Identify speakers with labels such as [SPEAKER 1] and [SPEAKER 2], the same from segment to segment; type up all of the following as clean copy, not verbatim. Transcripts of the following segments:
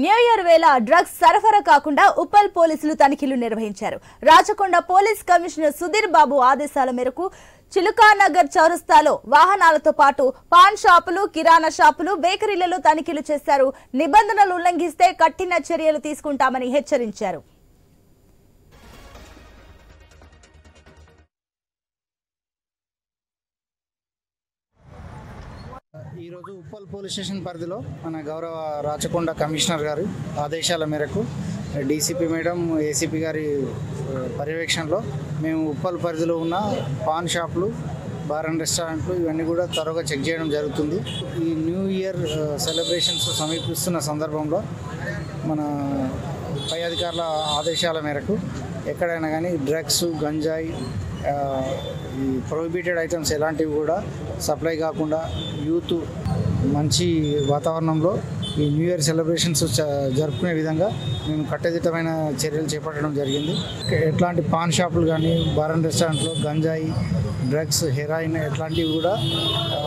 [SPEAKER 1] New year వేళ drugs సరఫరా కాకుండా ఉప్పల్ పోలీసులు తనిఖీలు నిర్వహించారు. రాచకొండ పోలీస్ కమిషనర్ సుధీర్ బాబు ఆదేశాల మేరకు చిలుకానగర్ చౌరస్తాలో వాహనాలతో పాటు పాన్ షాపులు, కిరాణా షాపులు, బేకరీలలో తనిఖీలు చేశారు. నిబంధనలు ఉల్లంఘిస్తే కఠిన చర్యలు తీసుకుంటామని హెచ్చరించారు.
[SPEAKER 2] ఈరోజు ఉప్పల్ పోలీస్ స్టేషన్ పరిధిలో మన గౌరవ రాచకొండ కమిషనర్ గారి ఆదేశాల మేరకు డీసీపీ మేడం, ఏసీపీ గారి పర్యవేక్షణలో మేము ఉప్పల్ పరిధిలో ఉన్న పాన్ షాపులు, బార్ అండ్ రెస్టారెంట్లు ఇవన్నీ కూడా త్వరగా చెక్ చేయడం జరుగుతుంది. ఈ న్యూ ఇయర్ సెలబ్రేషన్స్ సమీపిస్తున్న సందర్భంలో మన పై అధికారుల ఆదేశాల మేరకు ఎక్కడైనా కానీ డ్రగ్స్, గంజాయి, ఈ ప్రొహిబిటెడ్ ఐటమ్స్ ఎలాంటివి కూడా సప్లై కాకుండా యూత్ మంచి వాతావరణంలో ఈ న్యూ ఇయర్ సెలబ్రేషన్స్ జరుపుకునే విధంగా మేము కట్టుదిట్టమైన చర్యలు చేపట్టడం జరిగింది. ఎట్లాంటి పాన్ షాపులు కానీ, బార్ అండ్ రెస్టారెంట్లో గంజాయి, డ్రగ్స్, హెరాయిన్ ఎట్లాంటివి కూడా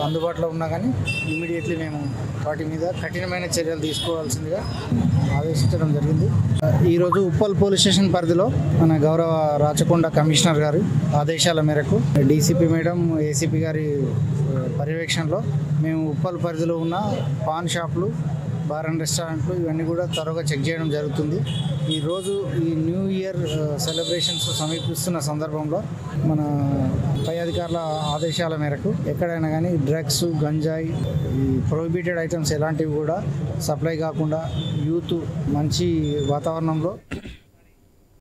[SPEAKER 2] అందుబాటులో ఉన్నా కానీ ఇమీడియట్లీ మేము వాటి మీద కఠినమైన చర్యలు తీసుకోవాల్సిందిగా ఆదేశించడం జరిగింది. ఈరోజు ఉప్పల్ పోలీస్ స్టేషన్ పరిధిలో మన గౌరవ రాచకొండ కమిషనర్ గారి ఆదేశాల మేరకు డీసీపీ మేడం, ఏసీపీ గారి పర్యవేక్షణలో మేము ఉప్పల్ పరిధిలో ఉన్న పాన్ షాపులు, బార్ అండ్ రెస్టారెంట్లు ఇవన్నీ కూడా త్వరగా చెక్ చేయడం జరుగుతుంది. ఈరోజు ఈ న్యూ ఇయర్ సెలబ్రేషన్స్ సమీపిస్తున్న సందర్భంలో మన పై అధికారుల ఆదేశాల మేరకు ఎక్కడైనా కానీ డ్రగ్స్, గంజాయి, ఈ ప్రొహిబిటెడ్ ఐటమ్స్ ఎలాంటివి కూడా సప్లై కాకుండా యూత్ మంచి వాతావరణంలో